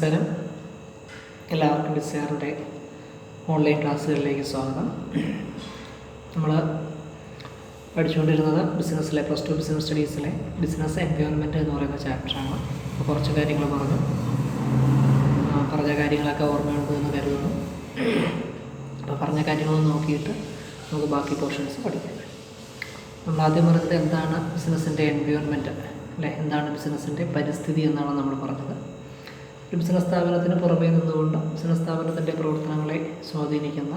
നമസ്കാരം. എല്ലാവർക്കും Dzairന്റെ ഓൺലൈൻ ക്ലാസ്സുകളിലേക്ക് സ്വാഗതം. നമ്മൾ പഠിച്ചുകൊണ്ടിരുന്നത് ബിസിനസ്സിലെ +2 ബിസിനസ് സ്റ്റഡീസിലെ ബിസിനസ് എൻവയോൺമെൻറ്റ് എന്ന് പറയുന്ന ചാപ്റ്ററാണ്. അപ്പോൾ കുറച്ച് കാര്യങ്ങൾ പറഞ്ഞ കാര്യങ്ങളൊക്കെ ഓർമ്മയുണ്ടെന്ന് കരുതുന്നു. അപ്പോൾ പറഞ്ഞ കാര്യങ്ങളൊന്നും നോക്കിയിട്ട് നമുക്ക് ബാക്കി പോർഷൻസ് പഠിക്കാം. നമ്മൾ ആദ്യം പറഞ്ഞത് എന്താണ് ബിസിനസ്സിൻ്റെ എൻവയോൺമെൻറ്റ്, അല്ലേ? എന്താണ് ബിസിനസ്സിൻ്റെ പരിസ്ഥിതി എന്നാണ് നമ്മൾ പറഞ്ഞത്. ഒരു ബിസിനസ് സ്ഥാപനത്തിന് പുറമേ നിന്നുകൊണ്ട് ബിസിനസ് സ്ഥാപനത്തിൻ്റെ പ്രവർത്തനങ്ങളെ സ്വാധീനിക്കുന്ന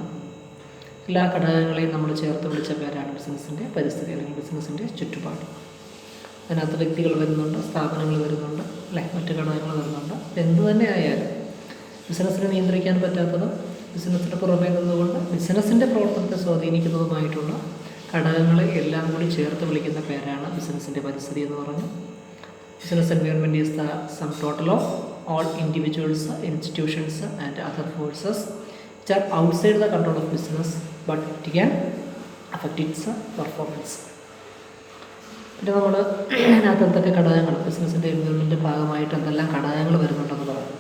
എല്ലാ ഘടകങ്ങളെയും നമ്മൾ ചേർത്ത് വിളിച്ച പേരാണ് ബിസിനസ്സിൻ്റെ പരിസ്ഥിതി അല്ലെങ്കിൽ ബിസിനസ്സിൻ്റെ ചുറ്റുപാട്. അതിനകത്ത് വ്യക്തികൾ വരുന്നുണ്ട്, സ്ഥാപനങ്ങൾ വരുന്നുണ്ട്, അല്ലേ? മറ്റ് ഘടകങ്ങൾ വരുന്നുണ്ട്. എന്തു തന്നെ ആയാലും ബിസിനസ്സിനെ നിയന്ത്രിക്കാൻ പറ്റാത്തതും ബിസിനസ്സിന് പുറമേ നിന്നുകൊണ്ട് ബിസിനസ്സിൻ്റെ പ്രവർത്തനത്തെ സ്വാധീനിക്കുന്നതുമായിട്ടുള്ള ഘടകങ്ങളെ എല്ലാം കൂടി ചേർത്ത് വിളിക്കുന്ന പേരാണ് ബിസിനസ്സിൻ്റെ പരിസ്ഥിതി എന്ന് പറഞ്ഞു. Business environment is the sum total of all individuals, institutions and other forces which are outside the control of business but it can affect its performance. പിന്നെ നമ്മൾ അതിനകത്ത് എന്തൊക്കെ ഘടകങ്ങൾ ബിസിനസ്സിൻ്റെ എൻവയോൺമെൻറ്റിൻ്റെ ഭാഗമായിട്ട് എന്തെല്ലാം ഘടകങ്ങൾ വരുന്നുണ്ടെന്ന് പറയാം.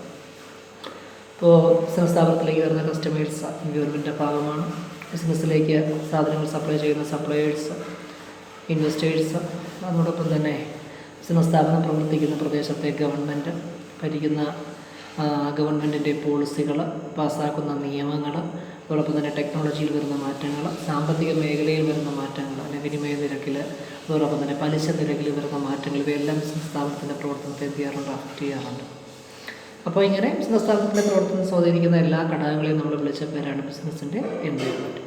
ഇപ്പോൾ ബിസിനസ് സ്ഥാപനത്തിലേക്ക് വരുന്ന കസ്റ്റമേഴ്സ് എൻവയോൺമെൻറ്റിൻ്റെ ഭാഗമാണ്. ബിസിനസ്സിലേക്ക് സാധനങ്ങൾ സപ്ലൈ ചെയ്യുന്ന സപ്ലയേഴ്സ്, ഇൻവെസ്റ്റേഴ്സ്, അതോടൊപ്പം തന്നെ ബിസിനസ് സ്ഥാപനം പ്രവർത്തിക്കുന്ന പ്രദേശത്തെ ഗവൺമെൻറ്, ഭരിക്കുന്ന ഗവൺമെൻറ്റിൻ്റെ പോളിസികൾ, പാസ്സാക്കുന്ന നിയമങ്ങൾ, അതോടൊപ്പം തന്നെ ടെക്നോളജിയിൽ വരുന്ന മാറ്റങ്ങൾ, സാമ്പത്തിക മേഖലയിൽ വരുന്ന മാറ്റങ്ങൾ, അല്ലെങ്കിൽ വിനിമയ നിരക്കിൽ, അതോടൊപ്പം തന്നെ പലിശ നിരക്കിൽ വരുന്ന മാറ്റങ്ങൾ, ഇവയെല്ലാം ബിസിനസ് സ്ഥാപനത്തിൻ്റെ പ്രവർത്തനത്തെ എന്ത് ചെയ്യാറുണ്ട്? അഫക്റ്റ് ചെയ്യാറുണ്ട്. അപ്പോൾ ഇങ്ങനെ ബിസിനസ് സ്ഥാപനത്തിൻ്റെ പ്രവർത്തനം സ്വാധീനിക്കുന്ന എല്ലാ ഘടകങ്ങളെയും നമ്മൾ വിളിച്ച പേരാണ് ബിസിനസ്സിൻ്റെ എൻവയോൺമെൻറ്റ്.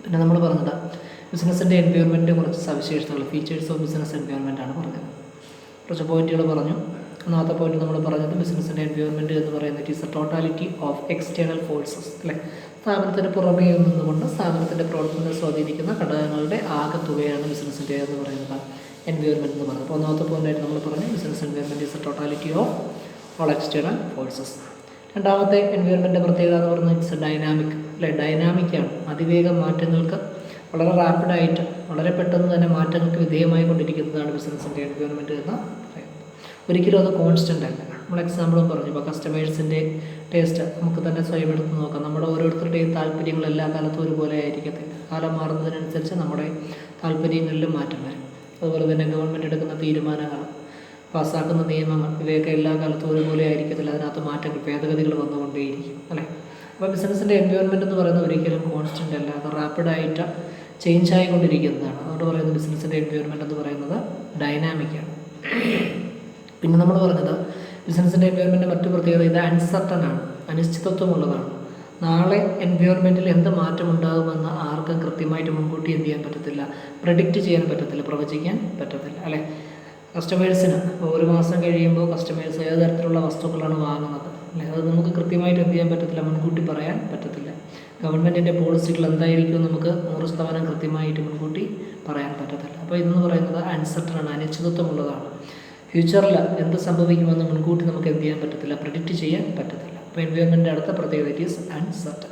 പിന്നെ നമ്മൾ പറഞ്ഞത് ബിസിനസ്സിൻ്റെ എൻവയോൺമെൻറ്റിൻ്റെ കുറച്ച് സവിശേഷതകൾ, ഫീച്ചേഴ്സ് ഓഫ് ബിസിനസ് എൻവയോൺമെൻറ്റ് ആണ് പറഞ്ഞത്. കുറച്ച് പോയിന്റുകൾ പറഞ്ഞു. ഒന്നാമത്തെ പോയിന്റ് നമ്മൾ പറഞ്ഞത് ബിസിനസ്സിൻ്റെ എൻവയോൺമെൻറ്റ് എന്ന് പറയുന്നത് it is A totality of external forces, അല്ലേ? സ്ഥാപനത്തിന് പുറമേ നിന്നുകൊണ്ട് സ്ഥാപനത്തിൻ്റെ പ്രവർത്തനത്തെ സ്വാധീനിക്കുന്ന ഘടകങ്ങളുടെ ആകെത്തുകയാണ് ബിസിനസ്സിൻ്റെ എന്ന് പറയുന്നത് എൻവയോൺമെൻറ്റ് എന്ന് പറയുന്നത്. അപ്പോൾ ഒന്നാമത്തെ പോയിൻ്റായിട്ട് നമ്മൾ പറഞ്ഞു business environment is A totality of all external forces. രണ്ടാമത്തെ എൻവയോൺമെൻറ്റിൻ്റെ പ്രത്യേകത എന്ന് പറയുന്നത് ഇറ്റ്സ് എ ഡൈനാമിക്, അല്ലേ? ഡൈനാമിക്കാണ്. അതിവേഗം മാറ്റങ്ങൾക്ക് വളരെ റാപ്പിഡായിട്ട് വളരെ പെട്ടെന്ന് തന്നെ മാറ്റങ്ങൾക്ക് വിധേയമായി കൊണ്ടിരിക്കുന്നതാണ് ബിസിനസ്സിൻ്റെ എൻവയോൺമെൻറ്റ് എന്ന് പറയുന്നത്. ഒരിക്കലും അത് കോൺസ്റ്റൻ്റ് അല്ല. നമ്മൾ എക്സാമ്പിളും പറഞ്ഞു. ഇപ്പോൾ കസ്റ്റമേഴ്സിൻ്റെ ടേസ്റ്റ് നമുക്ക് തന്നെ സ്വയം എടുത്ത് നോക്കാം. നമ്മുടെ ഓരോരുത്തരുടെയും താല്പര്യങ്ങൾ എല്ലാ കാലത്തും ഒരുപോലെ ആയിരിക്കത്തില്ല. കാലം മാറുന്നതിനനുസരിച്ച് നമ്മുടെ താല്പര്യങ്ങളിലും മാറ്റം വരും. അതുപോലെ തന്നെ ഗവൺമെൻറ് എടുക്കുന്ന തീരുമാനങ്ങൾ, പാസ്സാക്കുന്ന നിയമങ്ങൾ, ഇവയൊക്കെ എല്ലാ കാലത്തും ഒരുപോലെ ആയിരിക്കത്തില്ല. അതിനകത്ത് മാറ്റങ്ങൾ, ഭേദഗതികൾ വന്നുകൊണ്ടേയിരിക്കും, അല്ലേ? അപ്പോൾ ബിസിനസ്സിൻ്റെ എൻവയോൺമെൻറ്റ് എന്ന് പറയുന്നത് ഒരിക്കലും കോൺസ്റ്റൻ്റ് അല്ല, അത് റാപ്പിഡായിട്ട് ചേഞ്ച് ആയിക്കൊണ്ടിരിക്കുന്നതാണ്. അതുകൊണ്ട് പറയുന്നത് ബിസിനസ്സിൻ്റെ എൻവയോൺമെൻറ്റ് എന്ന് പറയുന്നത് ഡൈനാമിക്കാണ്. പിന്നെ നമ്മൾ പറഞ്ഞത് ബിസിനസ്സിൻ്റെ എൻവയോൺമെൻറ്റ് മറ്റു പ്രത്യേകത ഇത് അൺസർട്ടൺ ആണ്, അനിശ്ചിതത്വമുള്ളതാണ്. നാളെ എൻവയോൺമെൻറ്റിൽ എന്ത് മാറ്റം ഉണ്ടാകുമെന്ന് ആർക്കും കൃത്യമായിട്ട് മുൻകൂട്ടി എന്ത് ചെയ്യാൻ പറ്റത്തില്ല, പ്രെഡിക്റ്റ് ചെയ്യാൻ പറ്റത്തില്ല, പ്രവചിക്കാൻ പറ്റത്തില്ല, അല്ലേ? കസ്റ്റമേഴ്സിന് ഒരു മാസം കഴിയുമ്പോൾ കസ്റ്റമേഴ്സ് ഏത് തരത്തിലുള്ള വസ്തുക്കളാണ് വാങ്ങുന്നത്, അല്ലേ? അത് നമുക്ക് കൃത്യമായിട്ട് എന്ത് ചെയ്യാൻ പറ്റത്തില്ല, മുൻകൂട്ടി പറയാൻ പറ്റത്തില്ല. ഗവൺമെൻറ്റിൻ്റെ പോളിസികൾ എന്തായിരിക്കും നമുക്ക് 100% കൃത്യമായിട്ട് മുൻകൂട്ടി പറയാൻ പറ്റത്തില്ല. അപ്പോൾ ഇതെന്ന് പറയുന്നത് അൺസർട്ടൺ ആണ്, അനിശ്ചിതത്വമുള്ളതാണ്. ഫ്യൂച്ചറിൽ എന്ത് സംഭവിക്കുമെന്ന് മുൻകൂട്ടി നമുക്ക് എന്ത് ചെയ്യാൻ പറ്റത്തില്ല, പ്രെഡിക്റ്റ് ചെയ്യാൻ പറ്റത്തില്ല. അപ്പോൾ എൻവയോൺമെൻറ്റിൻ്റെ അടുത്ത പ്രത്യേകത ഇറ്റ് ഈസ് അൺസർട്ടൺ.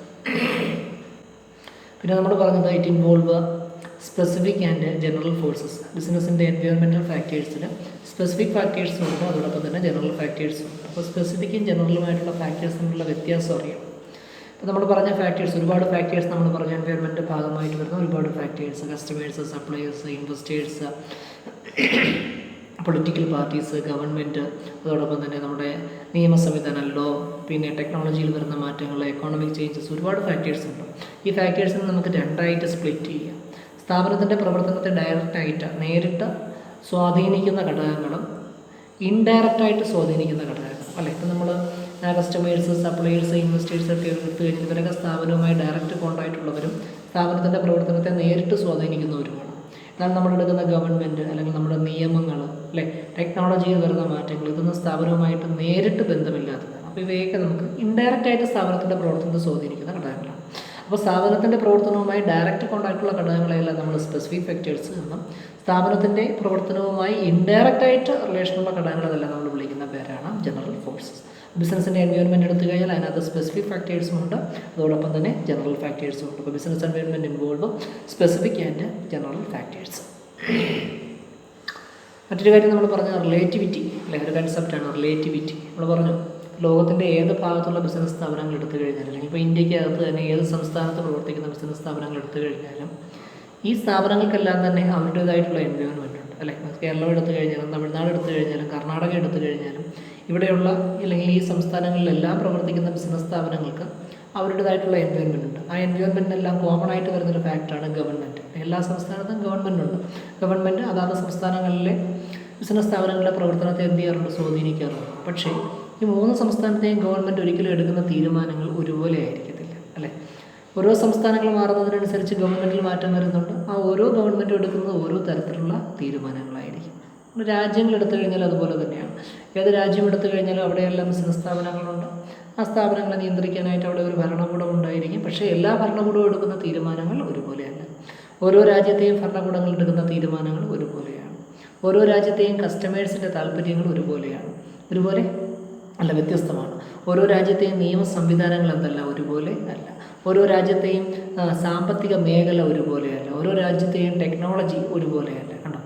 പിന്നെ നമ്മൾ പറഞ്ഞത് it involve specific and general forces. ബിസിനസ്സിൻ്റെ എൻവയോൺമെൻറ്റൽ ഫാക്ടേഴ്സിൽ സ്പെസിഫിക് ഫാക്ടേഴ്സും ഉണ്ട്, അതോടൊപ്പം തന്നെ ജനറൽ ഫാക്ടേഴ്സും ഉണ്ട്. അപ്പോൾ സ്പെസിഫിക്കും ജനറലുമായിട്ടുള്ള ഫാക്ടേഴ്സ് തമ്മിലുള്ള വ്യത്യാസം അറിയാം. അപ്പോൾ നമ്മൾ പറഞ്ഞ ഫാക്ടേഴ്സ്, ഒരുപാട് ഫാക്ടേഴ്സ് നമ്മൾ പറഞ്ഞ എൻവയോൺമെൻറ്റ് ഭാഗമായിട്ട് വരുന്ന ഒരുപാട് factors, customers, suppliers, investors, political parties, government, അതോടൊപ്പം തന്നെ നമ്മുടെ നിയമ സംവിധാനം, ലോ, പിന്നെ ടെക്നോളജിയിൽ വരുന്ന മാറ്റങ്ങൾ, എക്കോണമിക് ചേഞ്ചസ്, ഒരുപാട് ഫാക്ടേഴ്സ് ഉണ്ട്. ഈ ഫാക്ടേഴ്സിനെ നമുക്ക് രണ്ടായിട്ട് സ്പ്ലിറ്റ് ചെയ്യാം. സ്ഥാപനത്തിൻ്റെ പ്രവർത്തനത്തെ ഡയറക്റ്റായിട്ട് നേരിട്ട് സ്വാധീനിക്കുന്ന ഘടകങ്ങളും ഇൻഡയറക്റ്റായിട്ട് സ്വാധീനിക്കുന്ന ഘടകങ്ങളും, അല്ലേ? ഇപ്പം നമ്മൾ കസ്റ്റമേഴ്സ്, സപ്ലയേഴ്സ്, ഇൻവെസ്റ്റേഴ്സ് ഒക്കെ എടുത്തു കഴിഞ്ഞാൽ ഇവരൊക്കെ സ്ഥാപനവുമായി ഡയറക്റ്റ് കോൺടാക്റ്റ് ഉള്ളവരും സ്ഥാപനത്തിൻ്റെ പ്രവർത്തനത്തെ നേരിട്ട് സ്വാധീനിക്കുന്നവരുമാണ്. എന്നാൽ നമ്മളെടുക്കുന്ന ഗവൺമെൻറ് അല്ലെങ്കിൽ നമ്മുടെ നിയമങ്ങൾ, അല്ലേ, ടെക്നോളജിയിൽ വരുന്ന മാറ്റങ്ങൾ, ഇതൊന്നും സ്ഥാപനവുമായിട്ട് നേരിട്ട് ബന്ധമില്ലാത്തതാണ്. അപ്പോൾ ഇവയൊക്കെ നമുക്ക് ഇൻഡയറക്റ്റായിട്ട് സ്ഥാപനത്തിൻ്റെ പ്രവർത്തനത്തെ സ്വാധീനിക്കുന്ന ഘടകങ്ങളാണ്. അപ്പോൾ സ്ഥാപനത്തിൻ്റെ പ്രവർത്തനവുമായി ഡയറക്റ്റ് കോൺടാക്റ്റുള്ള ഘടകങ്ങളെല്ലാം നമ്മൾ സ്പെസിഫിക് ഫാക്ടേഴ്സ് എന്നും സ്ഥാപനത്തിൻ്റെ പ്രവർത്തനവുമായി ഇൻഡയറക്റ്റായിട്ട് റിലേഷനുള്ള ഘടകങ്ങളെല്ലാം നമ്മൾ വിളിക്കുന്ന പേരാണ് ജനറൽ ഫോഴ്സസ്. ബിസിനസ്സിൻ്റെ എൻവയോൺമെൻറ്റ് എടുത്തു കഴിഞ്ഞാൽ അതിനകത്ത് സ്പെസിഫിക് ഫാക്ടേഴ്സും ഉണ്ട്, അതോടൊപ്പം തന്നെ ജനറൽ ഫാക്ടേഴ്സും ഉണ്ട്. അപ്പോൾ business environment involve specific and general factors. മറ്റൊരു കാര്യം നമ്മൾ പറഞ്ഞ റിലേറ്റിവിറ്റി, അല്ലെ, ഒരു കൺസെപ്റ്റാണ് റിലേറ്റിവിറ്റി. നമ്മൾ പറഞ്ഞു ലോകത്തിൻ്റെ ഏത് ഭാഗത്തുള്ള ബിസിനസ് സ്ഥാപനങ്ങൾ എടുത്തു കഴിഞ്ഞാലും, അല്ലെങ്കിൽ ഇപ്പോൾ ഇന്ത്യക്കകത്ത് തന്നെ ഏത് സംസ്ഥാനത്ത് പ്രവർത്തിക്കുന്ന ബിസിനസ് സ്ഥാപനങ്ങൾ എടുത്തു കഴിഞ്ഞാലും ഈ സ്ഥാപനങ്ങൾക്കെല്ലാം തന്നെ അവരുടേതായിട്ടുള്ള എൻവയോൺമെൻറ്റ് ഉണ്ട് അല്ലേ. കേരളം എടുത്തു കഴിഞ്ഞാലും തമിഴ്നാട് എടുത്തു കഴിഞ്ഞാലും കർണാടക എടുത്തു കഴിഞ്ഞാലും ഇവിടെയുള്ള അല്ലെങ്കിൽ ഈ സംസ്ഥാനങ്ങളിലെല്ലാം പ്രവർത്തിക്കുന്ന ബിസിനസ് സ്ഥാപനങ്ങൾക്ക് അവരുടേതായിട്ടുള്ള എൻവയോൺമെൻറ്റ് ഉണ്ട്. ആ എൻവയോൺമെൻറ്റിനെല്ലാം കോമൺ ആയിട്ട് വരുന്നൊരു ഫാക്ടറാണ് ഗവൺമെൻറ്. എല്ലാ സംസ്ഥാനത്തും ഗവൺമെൻറ് ഉണ്ട്. ഗവൺമെൻറ് അതാത് സംസ്ഥാനങ്ങളിലെ ബിസിനസ് സ്ഥാപനങ്ങളുടെ പ്രവർത്തനത്തെ എന്ത് ചെയ്യാറുണ്ട്, സ്വാധീനിക്കാറുണ്ട്. പക്ഷേ ഈ 3 സംസ്ഥാനത്തെയും ഗവൺമെൻറ് ഒരിക്കലും എടുക്കുന്ന തീരുമാനങ്ങൾ ഒരുപോലെ ആയിരിക്കത്തില്ല അല്ലേ. ഓരോ സംസ്ഥാനങ്ങൾ മാറുന്നതിനനുസരിച്ച് ഗവൺമെൻറ്റിൽ മാറ്റം വരുന്നുണ്ട്. ആ ഓരോ ഗവൺമെൻറ്റും എടുക്കുന്നത് ഓരോ തരത്തിലുള്ള തീരുമാനങ്ങളായിരിക്കും. രാജ്യങ്ങൾ എടുത്തു കഴിഞ്ഞാൽ അതുപോലെ തന്നെയാണ്. ഏത് രാജ്യം എടുത്തു കഴിഞ്ഞാലും അവിടെയെല്ലാം ബിസിനസ് സ്ഥാപനങ്ങളുണ്ട്. ആ സ്ഥാപനങ്ങളെ നിയന്ത്രിക്കാനായിട്ട് അവിടെ ഒരു ഭരണകൂടം ഉണ്ടായിരിക്കും. പക്ഷേ എല്ലാ ഭരണകൂടവും എടുക്കുന്ന തീരുമാനങ്ങൾ ഒരുപോലെയല്ല. ഓരോ രാജ്യത്തെയും ഭരണകൂടങ്ങൾ എടുക്കുന്ന തീരുമാനങ്ങൾ ഒരുപോലെയാണ്. ഓരോ രാജ്യത്തെയും കസ്റ്റമേഴ്സിൻ്റെ താല്പര്യങ്ങൾ ഒരുപോലെയാണ്. ഒരുപോലെ അല്ല, വ്യത്യസ്തമാണ്. ഓരോ രാജ്യത്തെയും നിയമ സംവിധാനങ്ങൾ എന്തല്ല, ഒരുപോലെ അല്ല. ഓരോ രാജ്യത്തെയും സാമ്പത്തിക മേഖല ഒരുപോലെയല്ല. ഓരോ രാജ്യത്തെയും ടെക്നോളജി ഒരുപോലെയല്ല. കണ്ടോ?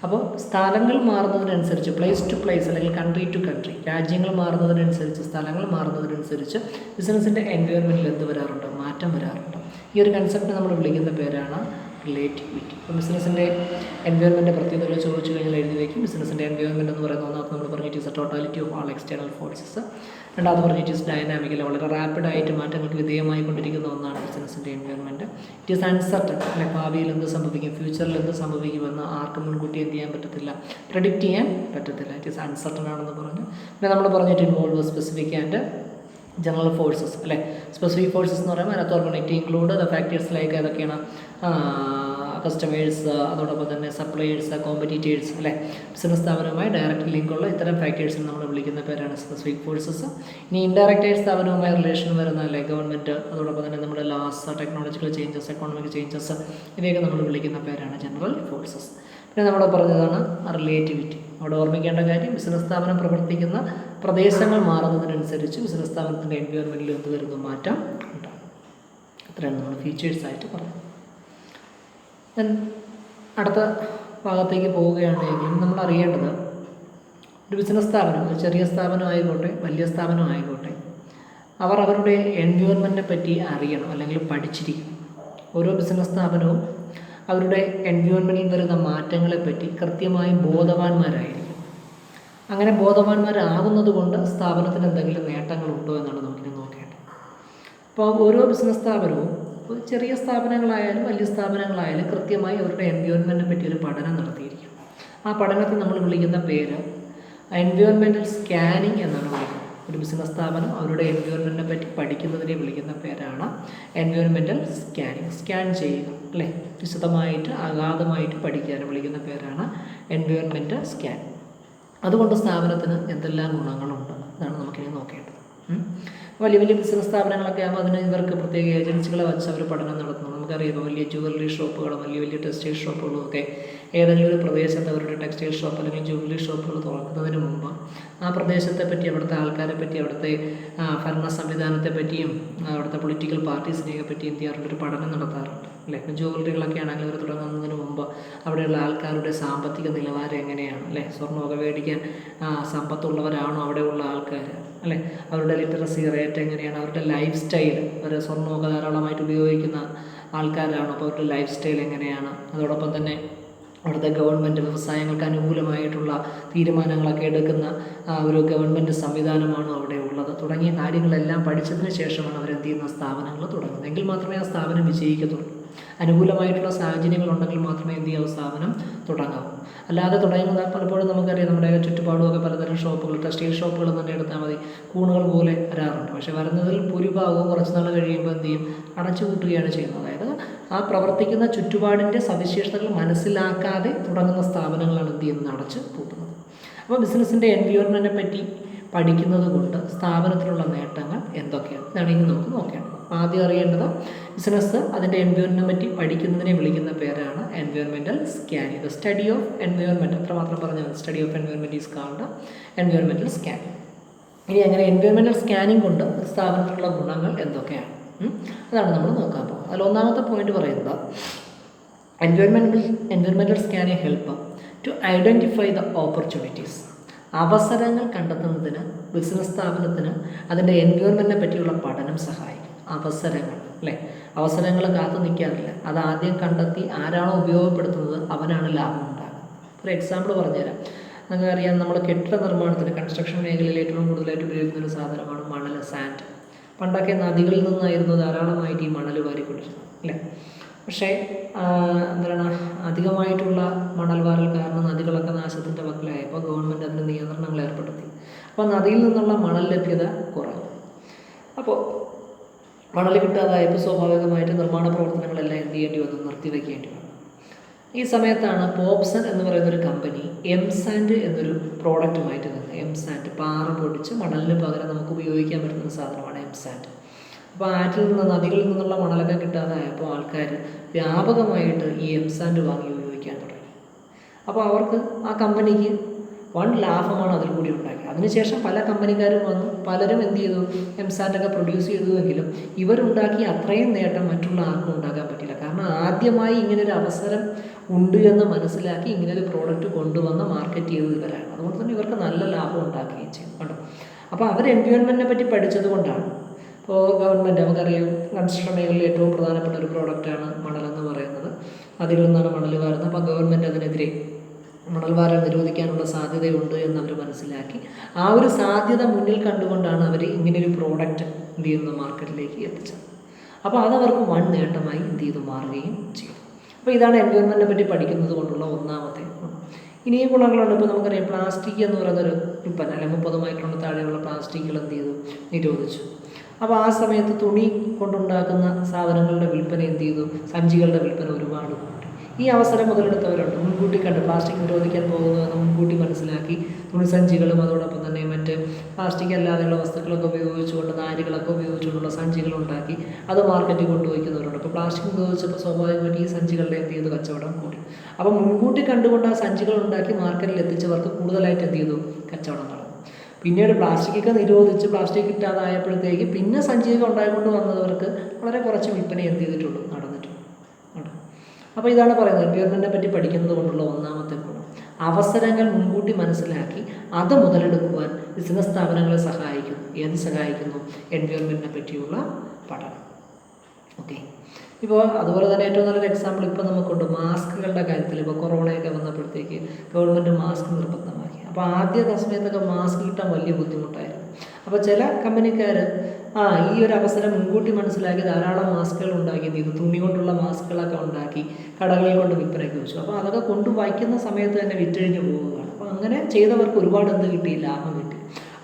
അപ്പോൾ സ്ഥലങ്ങൾ മാറുന്നതിനനുസരിച്ച്, പ്ലേസ് ടു പ്ലേസ് അല്ലെങ്കിൽ കൺട്രി ടു കൺട്രി, രാജ്യങ്ങൾ മാറുന്നതിനനുസരിച്ച്, സ്ഥലങ്ങൾ മാറുന്നതിനനുസരിച്ച് ബിസിനസ്സിൻ്റെ എൻവയോൺമെൻറ്റിൽ എന്ത് വരാറുണ്ട്, മാറ്റം വരാറുണ്ട്. ഈ ഒരു കൺസെപ്റ്റ് നമ്മൾ വിളിക്കുന്ന പേരാണ് റിലേറ്റിവിറ്റി. അപ്പോൾ ബിസിനസ്സിൻ്റെ എൻവയോൺമെൻറ്റ് പ്രത്യേകതകൾ ചോദിച്ചു കഴിഞ്ഞാൽ എഴുതി വയ്ക്കും. ബിസിനസ്സിൻ്റെ എൻവയോൺമെൻറ്റ് എന്ന് പറയുന്ന ഒന്നാമത് നമ്മൾ പറഞ്ഞിട്ട് is A totality of all external forces. രണ്ടാമത് പറഞ്ഞിട്ട് ഇസ് ഡൈനാമിക്കൽ, വളരെ റാപ്പിഡായിട്ട് മാറ്റങ്ങൾക്ക് വിധേയമായി കൊണ്ടിരിക്കുന്ന ഒന്നാണ് ബിസിനസ്സിൻ്റെ എൻവയോൺമെൻറ്റ്. ഇറ്റ് ഈസ് അൺസർട്ടൺ, അല്ലെ, ഭാവിയിൽ എന്ത് സംഭവിക്കും, ഫ്യൂച്ചറിൽ എന്ത് സംഭവിക്കുമെന്ന് ആർക്കും മുൻകൂട്ടി എന്ത് ചെയ്യാൻ പറ്റത്തില്ല, പ്രെഡിക്റ്റ് ചെയ്യാൻ പറ്റത്തില്ല. ഇറ്റ് ഈസ് അൺസർട്ടൺ ആണെന്ന് പറഞ്ഞു. പിന്നെ നമ്മൾ പറഞ്ഞിട്ട് involve specific and general forces അല്ലേ. സ്പെസിഫിക് ഫോഴ്സസ് എന്ന് പറയുമ്പോൾ അതിനകത്ത് ഓർമ്മ it include the factors like ഏതൊക്കെയാണ്, കസ്റ്റമേഴ്സ്, അതോടൊപ്പം തന്നെ സപ്ലയേഴ്സ്, കോമ്പറ്റീറ്റേഴ്സ് അല്ലേ. ബിസിനസ് സ്ഥാപനവുമായി ഡയറക്റ്റ് ലിങ്കുള്ള ഇത്തരം ഫാക്ടേഴ്സിന് നമ്മൾ വിളിക്കുന്ന പേരാണ് സ്പെസിഫിക് ഫോഴ്സസ്. ഇനി ഇൻഡയറക്റ്റ് സ്ഥാപനവുമായി റിലേഷൻ വരുന്ന അല്ലേ ഗവൺമെൻറ്, അതോടൊപ്പം തന്നെ നമ്മുടെ laws, technological changes, economic changes, ഇവയൊക്കെ നമ്മൾ വിളിക്കുന്ന പേരാണ് ജനറൽ ഫോഴ്സസ്. പിന്നെ നമ്മൾ പറഞ്ഞതാണ് റിലേറ്റിവിറ്റി. അവിടെ ഓർമ്മിക്കേണ്ട കാര്യം, ബിസിനസ് സ്ഥാപനം പ്രവർത്തിക്കുന്ന പ്രദേശങ്ങൾ മാറുന്നതിനനുസരിച്ച് ബിസിനസ് സ്ഥാപനത്തിൻ്റെ എൻവയോൺമെൻറ്റിൽ എന്ത് വരുന്നു, മാറ്റം ഉണ്ടാകും. അത്രയാണ് നമ്മൾ ഫീച്ചേഴ്സായിട്ട് പറയുന്നത്. ദെൻ അടുത്ത ഭാഗത്തേക്ക് പോവുകയാണെങ്കിൽ നമ്മൾ അറിയേണ്ടത്, ഒരു ബിസിനസ് സ്ഥാപനം, ഒരു ചെറിയ സ്ഥാപനം ആയിക്കോട്ടെ വലിയ സ്ഥാപനം ആയിക്കോട്ടെ, അവർ അവരുടെ എൻവയോൺമെൻറ്റിനെ പറ്റി അറിയണം അല്ലെങ്കിൽ പഠിച്ചിരിക്കണം. ഓരോ ബിസിനസ് സ്ഥാപനവും അവരുടെ എൻവയോൺമെൻറ്റിൽ വരുന്ന മാറ്റങ്ങളെപ്പറ്റി കൃത്യമായി ബോധവാന്മാരായിരിക്കും. അങ്ങനെ ബോധവാന്മാരാകുന്നത് കൊണ്ട് സ്ഥാപനത്തിന് എന്തെങ്കിലും നേട്ടങ്ങളുണ്ടോ എന്നാണ് നമുക്കിനി നോക്കേണ്ടത്. അപ്പോൾ ഓരോ ബിസിനസ് സ്ഥാപനവും, ചെറിയ സ്ഥാപനങ്ങളായാലും വലിയ സ്ഥാപനങ്ങളായാലും, കൃത്യമായി അവരുടെ എൻവയോൺമെൻറ്റിനെ പറ്റി ഒരു പഠനം നടത്തിയിരിക്കും. ആ പഠനത്തെ നമ്മൾ വിളിക്കുന്ന പേര് എൻവയോൺമെൻറ്റൽ സ്കാനിങ് എന്നാണ് വിളിക്കുന്നത്. ഒരു ബിസിനസ് സ്ഥാപനം അവരുടെ എൻവയോൺമെൻറ്റിനെ പറ്റി പഠിക്കുന്നതിനെ വിളിക്കുന്ന പേരാണ് എൻവയോൺമെൻറ്റൽ സ്കാനിങ്. സ്കാൻ ചെയ്യുക അല്ലേ, വിശദമായിട്ട് അഗാധമായിട്ട് പഠിക്കാൻ വിളിക്കുന്ന പേരാണ് എൻവയോൺമെൻറ്റ് സ്കാൻ. അതുകൊണ്ട് സ്ഥാപനത്തിന് എന്തെല്ലാം ഗുണങ്ങളുണ്ട് എന്നാണ് നമുക്കിനി നോക്കേണ്ടത്. വലിയ വലിയ ബിസിനസ് സ്ഥാപനങ്ങളൊക്കെ ആകുമ്പോൾ അതിന് ഇവർക്ക് പ്രത്യേക ഏജൻസികളെ വെച്ച് അവർ പഠനം നടത്തുന്നു. നമുക്കറിയാം, വലിയ ജ്വല്ലറി ഷോപ്പുകളും വലിയ ടെക്സ്റ്റൈൽ ഷോപ്പുകളും ഒക്കെ ഏതെങ്കിലും ഒരു പ്രദേശത്ത് അവരുടെ ടെക്സ്റ്റൈൽ ഷോപ്പ് അല്ലെങ്കിൽ ജ്വല്ലറി ഷോപ്പുകൾ തുറക്കുന്നതിന് മുമ്പ് ആ പ്രദേശത്തെ പറ്റി, അവിടുത്തെ ആൾക്കാരെ പറ്റി, അവിടുത്തെ ഭരണ സംവിധാനത്തെ പറ്റിയും അവിടുത്തെ പൊളിറ്റിക്കൽ പാർട്ടീസിനെയൊക്കെ പറ്റി എന്ത് ചെയ്യാറുണ്ട്, ഒരു പഠനം നടത്താറുണ്ട് അല്ലേ. ഇപ്പം ജ്വല്ലറികളൊക്കെ ആണെങ്കിൽ അവർ തുടങ്ങുന്നതിന് മുമ്പ് അവിടെയുള്ള ആൾക്കാരുടെ സാമ്പത്തിക നിലവാരം എങ്ങനെയാണ് അല്ലേ, സ്വർണ്ണമൊക്കെ മേടിക്കാൻ സമ്പത്തുള്ളവരാണോ അവിടെയുള്ള ആൾക്കാർ അല്ലേ, അവരുടെ ലിറ്ററസി റേറ്റ് എങ്ങനെയാണ്, അവരുടെ ലൈഫ് സ്റ്റൈൽ, അവർ സ്വർണ്ണമൊക്കെ ധാരാളമായിട്ട് ഉപയോഗിക്കുന്ന ആൾക്കാരാണോ, അപ്പോൾ അവരുടെ ലൈഫ് സ്റ്റൈൽ എങ്ങനെയാണ്, അതോടൊപ്പം തന്നെ അവിടുത്തെ ഗവൺമെൻറ് വ്യവസായങ്ങൾക്ക് അനുകൂലമായിട്ടുള്ള തീരുമാനങ്ങളൊക്കെ എടുക്കുന്ന ഒരു ഗവൺമെൻറ് സംവിധാനമാണോ അവിടെ ഉള്ളത്, തുടങ്ങിയ കാര്യങ്ങളെല്ലാം പഠിച്ചതിന് ശേഷമാണ് അവരെന്ത് ചെയ്യുന്ന സ്ഥാപനങ്ങൾ തുടങ്ങുന്നത്. എങ്കിൽ മാത്രമേ ആ സ്ഥാപനം വിജയിക്കത്തുള്ളൂ. അനുകൂലമായിട്ടുള്ള സാഹചര്യങ്ങളുണ്ടെങ്കിൽ മാത്രമേ എന്ത് ചെയ്യാവൂ, സ്ഥാപനം തുടങ്ങാവൂ. അല്ലാതെ തുടങ്ങുന്ന പലപ്പോഴും നമുക്കറിയാം, നമ്മുടെ ചുറ്റുപാടുമൊക്കെ പലതരം ഷോപ്പുകൾ, ടെക്സ്റ്റൈൽ ഷോപ്പുകൾ തന്നെ എടുത്താൽ മതി, കൂണുകൾ പോലെ വരാറുണ്ട്. പക്ഷേ വരുന്നതിൽ ഭൂരിഭാഗവും കുറച്ച് നാൾ കഴിയുമ്പോൾ എന്ത് ചെയ്യും, അടച്ചു പൂട്ടുകയാണ് ചെയ്യുന്നത്. അതായത് ആ പ്രവർത്തിക്കുന്ന ചുറ്റുപാടിൻ്റെ സവിശേഷതകൾ മനസ്സിലാക്കാതെ തുടങ്ങുന്ന സ്ഥാപനങ്ങളാണ് എന്ത് ചെയ്യുന്നത്, അടച്ച് പൂട്ടുന്നത്. അപ്പോൾ ബിസിനസ്സിൻ്റെ എൻവയോൺമെൻറ്റിനെ പറ്റി പഠിക്കുന്നത് കൊണ്ട് സ്ഥാപനത്തിലുള്ള നേട്ടങ്ങൾ എന്തൊക്കെയാണ് ഇതാണ് ഇനി നമുക്ക് നോക്കേണ്ടത്. ആദ്യം അറിയേണ്ടത്, ബിസിനസ് അതിൻ്റെ എൻവയോൺമെൻറ്റിനെ പറ്റി പഠിക്കുന്നതിനെ വിളിക്കുന്ന പേരാണ് environmental scanning. The study of environment, അത്രമാത്രം പറഞ്ഞാൽ study of environment is called environmental scanning. ഇനി അങ്ങനെ എൻവയോൺമെൻറ്റൽ സ്കാനിങ് കൊണ്ട് സ്ഥാപനത്തിലുള്ള ഗുണങ്ങൾ എന്തൊക്കെയാണ്, അതാണ് നമ്മൾ നോക്കാൻ പോകുന്നത്. അതിൽ ഒന്നാമത്തെ പോയിന്റ് പറയുന്നത്, environmental scanning help to identify the opportunities. അവസരങ്ങൾ കണ്ടെത്തുന്നതിന് ബിസിനസ് സ്ഥാപനത്തിന് അതിൻ്റെ എൻവയോൺമെൻറ്റിനെ പറ്റിയുള്ള പഠനം സഹായിക്കും. അവസരങ്ങൾ അല്ലേ, അവസരങ്ങൾ കാത്തു നിൽക്കാറില്ല, അത് ആദ്യം കണ്ടെത്തി ആരാണോ ഉപയോഗപ്പെടുത്തുന്നത് അവനാണ് ലാഭം ഉണ്ടാകുന്നത്. ഒരു എക്സാമ്പിൾ പറഞ്ഞുതരാം. നമുക്കറിയാം, നമ്മൾ കെട്ടിട നിർമ്മാണത്തിന് കൺസ്ട്രക്ഷൻ മേഖലയിൽ ഏറ്റവും കൂടുതലായിട്ട് ഉപയോഗിക്കുന്ന ഒരു സാധനമാണ് മണൽ, സാൻഡ്. പണ്ടൊക്കെ നദികളിൽ നിന്നായിരുന്നു ധാരാളമായിട്ട് ഈ മണൽ വാരിക്കൊണ്ടിരുന്നത് അല്ലേ. പക്ഷേ എന്താണ്, അധികമായിട്ടുള്ള മണൽ വാരൽ കാരണം നദികളൊക്കെ നാശത്തിൻ്റെ വക്കിലായപ്പോൾ ഗവൺമെൻറ് അതിന് നിയന്ത്രണങ്ങൾ ഏർപ്പെടുത്തി. അപ്പോൾ നദിയിൽ നിന്നുള്ള മണൽ ലഭ്യത കുറഞ്ഞു. അപ്പോൾ മണൽ കിട്ടാതായപ്പോൾ സ്വാഭാവികമായിട്ട് നിർമ്മാണ പ്രവർത്തനങ്ങളെല്ലാം എന്ത് ചെയ്യേണ്ടി വന്നു, നിർത്തിവെക്കേണ്ടി വന്നു. ഈ സമയത്താണ് പോപ്സൺ എന്ന് പറയുന്നൊരു കമ്പനി സാൻഡ് എന്നൊരു പ്രോഡക്റ്റുമായിട്ട് നിന്ന്. സാൻഡ് പാറ പൊടിച്ച് മണലിന് പകരം നമുക്ക് ഉപയോഗിക്കാൻ പറ്റുന്ന സാധനമാണ് സാൻഡ്. അപ്പോൾ ആറ്റിൽ നിന്ന് നദികളിൽ നിന്നുള്ള മണലൊക്കെ കിട്ടാതായപ്പോൾ ആൾക്കാർ വ്യാപകമായിട്ട് ഈ സാൻഡ് വാങ്ങി ഉപയോഗിക്കാൻ തുടങ്ങി. അപ്പോൾ അവർക്ക്, ആ കമ്പനിക്ക് വൺ ലാഭമാണ് അതിൽ കൂടി ഉണ്ടാക്കി. അതിനുശേഷം പല കമ്പനിക്കാരും വന്നു, പലരും എന്ത് ചെയ്തു, സാൻഡൊക്കെ പ്രൊഡ്യൂസ് ചെയ്തുവെങ്കിലും ഇവരുണ്ടാക്കിയ അത്രയും നേട്ടം മറ്റുള്ള ആർക്കും ഉണ്ടാക്കാൻ പറ്റില്ല. കാരണം ആദ്യമായി ഇങ്ങനൊരു അവസരം ഉണ്ട് എന്ന് മനസ്സിലാക്കി ഇങ്ങനൊരു പ്രോഡക്റ്റ് കൊണ്ടുവന്ന് മാർക്കറ്റ് ചെയ്തത് ഇവരാണ്. അതുകൊണ്ട് തന്നെ ഇവർക്ക് നല്ല ലാഭം ഉണ്ടാക്കുകയും ചെയ്യും കേട്ടോ. അപ്പോൾ അവർ എൻവയോൺമെൻറ്റിനെ പറ്റി പഠിച്ചത് കൊണ്ടാണ്. ഇപ്പോൾ ഗവൺമെൻറ്, നമുക്കറിയാം, കൺസ്ട്രക്ഷൻ മേഖലയിൽ ഏറ്റവും പ്രധാനപ്പെട്ട ഒരു പ്രോഡക്റ്റാണ് മണലെന്ന് പറയുന്നത്. അതിൽ നിന്നാണ് മണൽ വാരുന്നത്. അപ്പോൾ ഗവൺമെൻറ് അതിനെതിരെ മണൽ വാരൽ നിരോധിക്കാനുള്ള സാധ്യതയുണ്ട് എന്നവർ മനസ്സിലാക്കി. ആ ഒരു സാധ്യത മുന്നിൽ കണ്ടുകൊണ്ടാണ് അവർ ഇങ്ങനൊരു പ്രോഡക്റ്റ് എന്ത് ചെയ്യുന്നത്, മാർക്കറ്റിലേക്ക് എത്തിച്ചത്. അപ്പോൾ അതവർക്ക് വൺ നേട്ടമായി എന്ത് ചെയ്തു മാറുകയും ചെയ്തു. അപ്പോൾ ഇതാണ് എൻവയോൺമെൻറ്റിനെ പറ്റി പഠിക്കുന്നത് കൊണ്ടുള്ള ഒന്നാമത്തെ ഗുണം. ഇനിയും ഗുണങ്ങളുണ്ട്. ഇപ്പോൾ നമുക്കറിയാം, പ്ലാസ്റ്റിക് എന്ന് പറയുന്നൊരു ഉൽപ്പന്നം, അല്ലെങ്കിൽ 30 മൈക്രോൺ താഴെയുള്ള പ്ലാസ്റ്റിക്കുകൾ എന്ത് ചെയ്തു, നിരോധിച്ചു. അപ്പോൾ ആ സമയത്ത് തുണി കൊണ്ടുണ്ടാക്കുന്ന സാധനങ്ങളുടെ വിൽപ്പന എന്ത് ചെയ്തു, സഞ്ചികളുടെ വിൽപ്പന ഒരുപാട് കൂടി. ഈ അവസരം മുതലെടുത്തവരുണ്ട്. മുൻകൂട്ടി കണ്ട് പ്ലാസ്റ്റിക് നിരോധിക്കാൻ പോകുന്നതെന്ന് മുൻകൂട്ടി മനസ്സിലാക്കി തുണിസഞ്ചികളും അതോടൊപ്പം തന്നെ മറ്റ് പ്ലാസ്റ്റിക് അല്ലാതെയുള്ള വസ്തുക്കളൊക്കെ ഉപയോഗിച്ചുകൊണ്ട്, നാരുകളൊക്കെ ഉപയോഗിച്ചുകൊണ്ടുള്ള സഞ്ചികളുണ്ടാക്കി അത് മാർക്കറ്റിൽ കൊണ്ടുവയ്ക്കുന്നവരുണ്ട്. അപ്പോൾ പ്ലാസ്റ്റിക് നിരോധിച്ചപ്പോൾ സ്വാഭാവികമായിട്ട് ഈ സഞ്ചികളുടെ എന്ത് ചെയ്തു, കച്ചവടം കൂടി. അപ്പോൾ മുൻകൂട്ടി കണ്ടുകൊണ്ട് ആ സഞ്ചികൾ ഉണ്ടാക്കി മാർക്കറ്റിൽ എത്തിച്ചവർക്ക് കൂടുതലായിട്ട് എന്ത് ചെയ്തു, കച്ചവടം നടന്നു. പിന്നീട് പ്ലാസ്റ്റിക്കൊക്കെ നിരോധിച്ച് പ്ലാസ്റ്റിക് കിട്ടാതായപ്പോഴത്തേക്ക് പിന്നെ സഞ്ചിയൊക്കെ ഉണ്ടായിക്കൊണ്ട് വന്നവർക്ക് വളരെ കുറച്ച് വിൽപ്പന എന്ത് ചെയ്തിട്ടുള്ളൂ, നടന്നിട്ടുണ്ട്. അപ്പോൾ ഇതാണ് പറയുന്നത്, എൻവയോൺമെൻറ്റിനെ പറ്റി പഠിക്കുന്നത് കൊണ്ടുള്ള ഒന്നാമത്തെ ഗുണം. അവസരങ്ങൾ മുൻകൂട്ടി മനസ്സിലാക്കി അത് മുതലെടുക്കുവാൻ ബിസിനസ് സ്ഥാപനങ്ങളെ സഹായിക്കുന്നു. ഏത് സഹായിക്കുന്നു, എൻവയോൺമെൻറ്റിനെ പറ്റിയുള്ള പഠനം. ഓക്കെ. ഇപ്പോൾ അതുപോലെ തന്നെ ഏറ്റവും നല്ലൊരു എക്സാമ്പിൾ ഇപ്പോൾ നമുക്കുണ്ട് മാസ്കുകളുടെ കാര്യത്തിൽ. ഇപ്പോൾ കൊറോണയൊക്കെ വന്നപ്പോഴത്തേക്ക് ഗവൺമെൻറ് മാസ്ക് നിർബന്ധമാക്കി. അപ്പോൾ ആദ്യ സമയത്തൊക്കെ മാസ്ക് കിട്ടാൻ വലിയ ബുദ്ധിമുട്ടായിരുന്നു. അപ്പോൾ ചില കമ്പനിക്കാർ ഈ ഒരു അവസരം മുൻകൂട്ടി മനസ്സിലാക്കി ധാരാളം മാസ്കുകൾ ഉണ്ടാക്കി, ഇത് തുണി കൊണ്ടുള്ള മാസ്കുകളൊക്കെ ഉണ്ടാക്കി കടകളിൽ കൊണ്ട് വിൽപ്പനയ്ക്ക് വെച്ചു. അപ്പോൾ അതൊക്കെ കൊണ്ട് വയ്ക്കുന്ന സമയത്ത് തന്നെ വിറ്റഴിഞ്ഞ് പോവുകയാണ്. അപ്പോൾ അങ്ങനെ ചെയ്തവർക്ക് ഒരുപാട് എന്ത് കിട്ടി, ലാഭം കിട്ടി.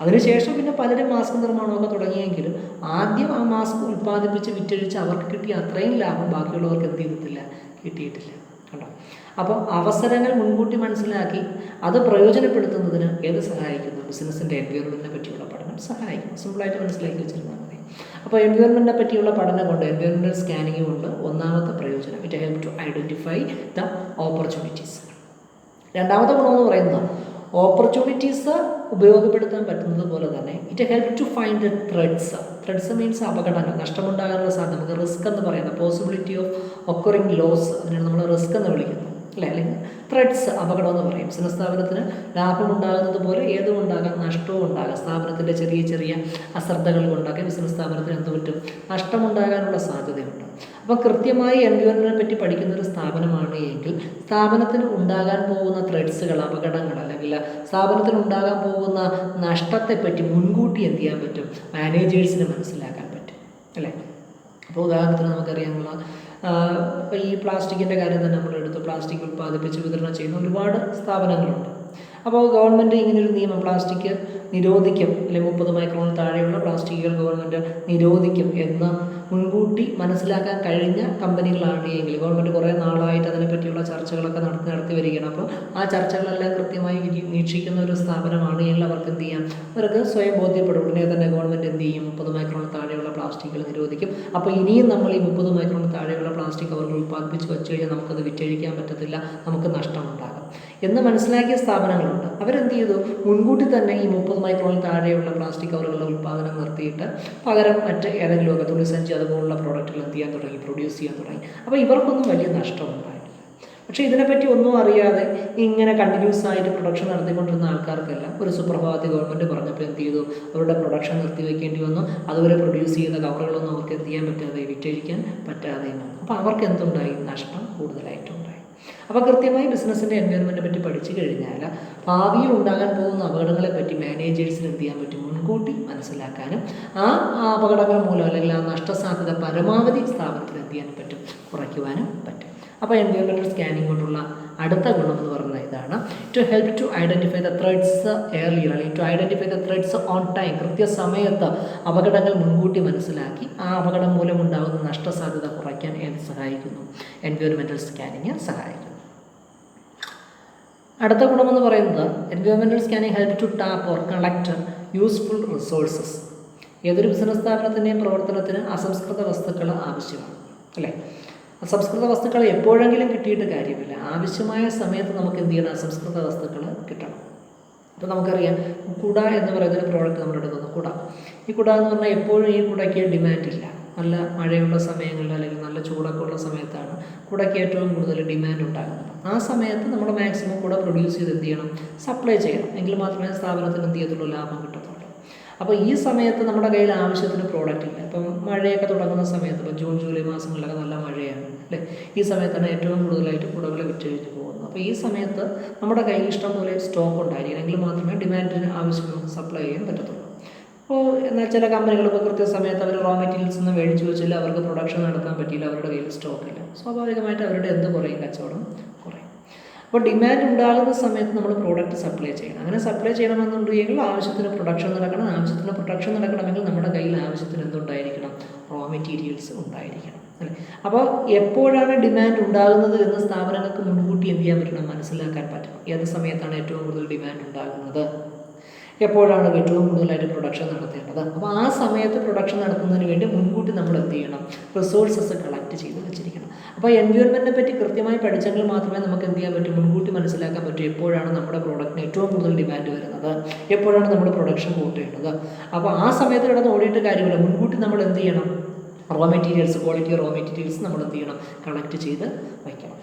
അതിനുശേഷം പിന്നെ പലരും മാസ്ക് നിർമ്മാണമൊക്കെ തുടങ്ങിയെങ്കിലും ആദ്യം ആ മാസ്ക് ഉൽപ്പാദിപ്പിച്ച് വിറ്റഴിച്ച് അവർക്ക് കിട്ടിയ അത്രയും ലാഭം ബാക്കിയുള്ളവർക്ക് എന്ത് ചെയ്തിട്ടില്ല, കിട്ടിയിട്ടില്ല. കണ്ടോ. അപ്പോൾ അവസരങ്ങൾ മുൻകൂട്ടി മനസ്സിലാക്കി അത് പ്രയോജനപ്പെടുത്തുന്നതിന് ഏത് സഹായിക്കുന്നു, ബിസിനസ്സിൻ്റെ എൻവയോൺമെൻറ്റിനെ പറ്റിയുള്ള പഠനം സഹായിക്കുന്നു. സിമ്പിളായിട്ട് മനസ്സിലാക്കി വെച്ചിരുന്നാൽ മതി. അപ്പോൾ എൻവയോൺമെൻറ്റിനെ പറ്റിയുള്ള പഠനം കൊണ്ട്, എൻവയോൺമെൻറ്റൽ സ്കാനിങ് കൊണ്ട് ഒന്നാമത്തെ പ്രയോജനം, it help to identify the opportunities. രണ്ടാമത്തെ ഗുണമെന്ന് പറയുന്നത്, ഓപ്പർച്യൂണിറ്റീസ് ഉപയോഗപ്പെടുത്താൻ പറ്റുന്നത് പോലെ തന്നെ it help to find the threats. Threats means അപകടങ്ങൾ, നഷ്ടമുണ്ടാകാനുള്ള സാധ്യത. നമുക്ക് റിസ്ക് എന്ന് പറയുന്നത് പോസിബിലിറ്റി ഓഫ് ഒക്കറിങ് ലോസ്, അതിനാണ് നമ്മൾ റിസ്ക് എന്ന് വിളിക്കുന്നത് അല്ലേ. അല്ലെങ്കിൽ ത്രെഡ്സ്, അപകടം എന്ന് പറയും. ബിസിനസ് സ്ഥാപനത്തിന് ലാഭമുണ്ടാകുന്നത് പോലെ ഏതും ഉണ്ടാകാം, നഷ്ടവും ഉണ്ടാകാം. സ്ഥാപനത്തിൻ്റെ ചെറിയ ചെറിയ അശ്രദ്ധകൾ കൊണ്ടൊക്കെ ബിസിനസ് സ്ഥാപനത്തിന് എന്ത് പറ്റും, നഷ്ടമുണ്ടാകാനുള്ള സാധ്യതയുണ്ട്. അപ്പോൾ കൃത്യമായി എൻവയോൺമെൻറ്റിനെ പറ്റി പഠിക്കുന്ന ഒരു സ്ഥാപനമാണ് എങ്കിൽ സ്ഥാപനത്തിന് ഉണ്ടാകാൻ പോകുന്ന ത്രെഡ്സുകൾ, അപകടങ്ങൾ, അല്ലെങ്കിൽ സ്ഥാപനത്തിന് ഉണ്ടാകാൻ പോകുന്ന നഷ്ടത്തെപ്പറ്റി മുൻകൂട്ടി എന്ത് ചെയ്യാൻ പറ്റും, മാനേജേഴ്സിന് മനസ്സിലാക്കാൻ പറ്റും അല്ലേ. അപ്പോൾ ഉദാഹരണത്തിന് നമുക്കറിയാമുള്ള ഈ പ്ലാസ്റ്റിക്കിൻ്റെ കാര്യം തന്നെ നമ്മളെടുത്ത്, പ്ലാസ്റ്റിക് ഉൽപ്പാദിപ്പിച്ച് വിതരണം ചെയ്യുന്ന ഒരുപാട് സ്ഥാപനങ്ങളുണ്ട്. അപ്പോൾ ഗവൺമെൻറ് ഇങ്ങനൊരു നിയമം, പ്ലാസ്റ്റിക് നിരോധിക്കും, അല്ലെങ്കിൽ 30 മൈക്രോൺ താഴെയുള്ള പ്ലാസ്റ്റിക്കുകൾ ഗവൺമെൻറ് നിരോധിക്കും എന്ന് മുൻകൂട്ടി മനസ്സിലാക്കാൻ കഴിഞ്ഞ കമ്പനികളാണ് എങ്കിൽ, ഗവൺമെൻറ് കുറേ നാളായിട്ട് അതിനെപ്പറ്റിയുള്ള ചർച്ചകളൊക്കെ നടത്തി വരികയാണ്. അപ്പോൾ ആ ചർച്ചകളെല്ലാം കൃത്യമായി വീക്ഷിക്കുന്ന ഒരു സ്ഥാപനമാണ് എങ്കിൽ അവർക്ക് എന്ത് ചെയ്യാം, അവർക്ക് സ്വയം ബോധ്യപ്പെടും. ഉടനെ തന്നെ ഗവൺമെൻറ് എന്ത് ചെയ്യും, 30 മൈക്രോൺ താഴെയുള്ള പ്ലാസ്റ്റിക്കുകൾ നിരോധിക്കും. അപ്പോൾ ഇനിയും നമ്മൾ ഈ 30 മൈക്രോൺ താഴെയുള്ള പ്ലാസ്റ്റിക് അവർ ഉൽപ്പാദിപ്പിച്ച് വെച്ച് കഴിഞ്ഞാൽ നമുക്കത് വിറ്റഴിക്കാൻ പറ്റത്തില്ല, നമുക്ക് നഷ്ടമുണ്ടാകും എന്ന് മനസ്സിലാക്കിയ സ്ഥാപനങ്ങളുണ്ട്. അവരെന്ത് ചെയ്തു, മുൻകൂട്ടി തന്നെ ഈ 30 മൈക്രോൺ താഴെയുള്ള പ്ലാസ്റ്റിക് കവറുകളുടെ ഉൽപ്പാദനം നിർത്തിയിട്ട് പകരം മറ്റ് ഏതെങ്കിലുമൊക്കെ തുണിസഞ്ചി അതുപോലുള്ള പ്രോഡക്റ്റുകൾ എന്ത് ചെയ്യാൻ തുടങ്ങി, പ്രൊഡ്യൂസ് ചെയ്യാൻ തുടങ്ങി. അപ്പോൾ ഇവർക്കൊന്നും വലിയ നഷ്ടമുണ്ടായിട്ടില്ല. പക്ഷേ ഇതിനെപ്പറ്റി ഒന്നും അറിയാതെ ഇങ്ങനെ കണ്ടിന്യൂസ് ആയിട്ട് പ്രൊഡക്ഷൻ നടത്തിക്കൊണ്ടിരുന്ന ആൾക്കാർക്കെല്ലാം ഒരു സുപ്രഭാതത്തിൽ ഗവൺമെൻറ് പറഞ്ഞപ്പോൾ എന്ത് ചെയ്തു, അവരുടെ പ്രൊഡക്ഷൻ നിർത്തിവെക്കേണ്ടി വന്നു. അതുവരെ പ്രൊഡ്യൂസ് ചെയ്യുന്ന കവറുകളൊന്നും അവർക്ക് എന്ത് ചെയ്യാൻ പറ്റാതെ, വിറ്റഴിക്കാൻ പറ്റാതെ വന്നു. അപ്പോൾ അവർക്ക് എന്തുണ്ടായി, നഷ്ടം കൂടുതലായിട്ടുണ്ടായി. അപ്പോൾ കൃത്യമായി ബിസിനസ്സിൻ്റെ എൻവയോൺമെൻറ്റിനെ പറ്റി പഠിച്ചു കഴിഞ്ഞാൽ ഭാവിയിൽ ഉണ്ടാകാൻ പോകുന്ന അപകടങ്ങളെ പറ്റി മാനേജേഴ്സിന് എന്ത് ചെയ്യാൻ പറ്റും, മുൻകൂട്ടി മനസ്സിലാക്കാനും ആ അപകടങ്ങൾ മൂലം അല്ലെങ്കിൽ ആ നഷ്ടസാധ്യത പരമാവധി സ്ഥാപനത്തിന് എന്ത് ചെയ്യാനും പറ്റും, കുറയ്ക്കുവാനും പറ്റും. അപ്പോൾ എൻവയോൺമെൻറ്റൽ സ്കാനിങ് കൊണ്ടുള്ള അടുത്ത ഗുണം എന്ന് പറയുന്നത് ഇതാണ്, to help to identify the threats earlier, അല്ലെങ്കിൽ to identify the threats on time, കൃത്യസമയത്ത് അപകടങ്ങൾ മുൻകൂട്ടി മനസ്സിലാക്കി ആ അപകടം മൂലം ഉണ്ടാകുന്ന നഷ്ടസാധ്യത കുറയ്ക്കാൻ ഏത് സഹായിക്കുന്നു, എൻവയോൺമെൻറ്റൽ സ്കാനിങ് സഹായിക്കുന്നു. അടുത്ത ഗുണമെന്ന് പറയുന്നത്, environmental scanning help to tap or collect useful resources. ഏതൊരു ബിസിനസ് സ്ഥാപനത്തിൻ്റെയും പ്രവർത്തനത്തിന് അസംസ്കൃത വസ്തുക്കൾ ആവശ്യമാണ്, അല്ലേ? അസംസ്കൃത വസ്തുക്കൾ എപ്പോഴെങ്കിലും കിട്ടിയിട്ട് കാര്യമില്ല. ആവശ്യമായ സമയത്ത് നമുക്ക് എന്ത് ചെയ്യണം, അസംസ്കൃത വസ്തുക്കൾ കിട്ടണം. ഇപ്പോൾ നമുക്കറിയാം, കുട എന്ന് പറയുന്നൊരു പ്രോഡക്റ്റ് നമ്മുടെ എടുക്കുന്നു, കുട. ഈ കുട എന്ന് പറഞ്ഞാൽ എപ്പോഴും ഈ കുടയ്ക്ക് ഡിമാൻഡില്ല. നല്ല മഴയുള്ള സമയങ്ങളിൽ അല്ലെങ്കിൽ നല്ല ചൂടൊക്കെ ഉള്ള സമയത്താണ് കുടയ്ക്ക് ഏറ്റവും കൂടുതൽ ഡിമാൻഡ് ഉണ്ടാകുന്നത്. ആ സമയത്ത് നമ്മൾ മാക്സിമം കുട പ്രൊഡ്യൂസ് ചെയ്ത് എന്ത് ചെയ്യണം, സപ്ലൈ ചെയ്യണം. എങ്കിൽ മാത്രമേ സ്ഥാപനത്തിന് എന്ത് ചെയ്യത്തുള്ളൂ, ലാഭം കിട്ടത്തുള്ളൂ. അപ്പോൾ ഈ സമയത്ത് നമ്മുടെ കയ്യിൽ ആവശ്യത്തിന് പ്രോഡക്റ്റ് ഇല്ല. ഇപ്പം മഴയൊക്കെ തുടങ്ങുന്ന സമയത്ത്, ഇപ്പം ജൂൺ ജൂലൈ മാസങ്ങളിലൊക്കെ നല്ല മഴയാണ്, അല്ലേ? ഈ സമയത്താണ് ഏറ്റവും കൂടുതലായിട്ട് കുടകൾ വിറ്റഴിച്ച് പോകുന്നത്. അപ്പോൾ ഈ സമയത്ത് നമ്മുടെ കയ്യിൽ ഇഷ്ടം പോലെ സ്റ്റോക്ക് ഉണ്ടായിരിക്കണം, എങ്കിൽ മാത്രമേ ഡിമാൻഡിന് ആവശ്യം നമുക്ക് സപ്ലൈ ചെയ്യാൻ പറ്റത്തുള്ളൂ. അപ്പോൾ എന്നാൽ ചില കമ്പനികൾ ഇപ്പോൾ കൃത്യസമയത്ത് അവർ റോ മെറ്റീരിയൽസ് ഒന്നും മേടിച്ച് വെച്ചില്ല, അവർക്ക് പ്രൊഡക്ഷൻ നടത്താൻ പറ്റിയില്ല, അവരുടെ കയ്യിൽ സ്റ്റോക്കില്ല. സ്വാഭാവികമായിട്ട് അവരുടെ എന്ത് കുറയും, കച്ചവടം കുറയും. അപ്പോൾ ഡിമാൻഡ് ഉണ്ടാകുന്ന സമയത്ത് നമ്മൾ പ്രോഡക്റ്റ് സപ്ലൈ ചെയ്യണം. അങ്ങനെ സപ്ലൈ ചെയ്യണമെന്നുണ്ടെങ്കിൽ ആവശ്യത്തിന് പ്രൊഡക്ഷൻ നടക്കണം. ആവശ്യത്തിന് പ്രൊഡക്ഷൻ നടക്കണമെങ്കിൽ നമ്മുടെ കയ്യിൽ ആവശ്യത്തിന് എന്തുണ്ടായിരിക്കണം, റോ മെറ്റീരിയൽസ് ഉണ്ടായിരിക്കണം, അല്ലേ? അപ്പോൾ എപ്പോഴാണ് ഡിമാൻഡ് ഉണ്ടാകുന്നത് എന്ന് സ്ഥാപനങ്ങൾക്ക് മുൻകൂട്ടി എന്ത് ചെയ്യാൻ പറ്റണം, മനസ്സിലാക്കാൻ പറ്റണം. ഏത് സമയത്താണ് ഏറ്റവും കൂടുതൽ ഡിമാൻഡ് ഉണ്ടാകുന്നത്, എപ്പോഴാണ് ഏറ്റവും കൂടുതലായിട്ട് പ്രൊഡക്ഷൻ നടത്തേണ്ടത്. അപ്പോൾ ആ സമയത്ത് പ്രൊഡക്ഷൻ നടത്തുന്നതിന് വേണ്ടി മുൻകൂട്ടി നമ്മൾ എന്ത് ചെയ്യണം, റിസോഴ്സസ് കളക്ട് ചെയ്ത് വെച്ചിരിക്കണം. അപ്പോൾ എൻവയോൺമെൻറ്റിനെ പറ്റി കൃത്യമായി പഠിച്ചെങ്കിൽ മാത്രമേ നമുക്ക് എന്ത് ചെയ്യാൻ പറ്റും, മുൻകൂട്ടി മനസ്സിലാക്കാൻ പറ്റും എപ്പോഴാണ് നമ്മുടെ പ്രോഡക്റ്റിന് ഏറ്റവും കൂടുതൽ ഡിമാൻഡ് വരുന്നത്, എപ്പോഴാണ് നമ്മൾ പ്രൊഡക്ഷൻ കൂട്ടേണ്ടത്. അപ്പോൾ ആ സമയത്ത് കിടന്ന് ഓടിയിട്ട് കാര്യമില്ല, മുൻകൂട്ടി നമ്മൾ എന്ത് ചെയ്യണം, raw materials, quality raw materials നമ്മൾ എന്ത് ചെയ്യണം, കളക്ട് ചെയ്ത് വയ്ക്കണം.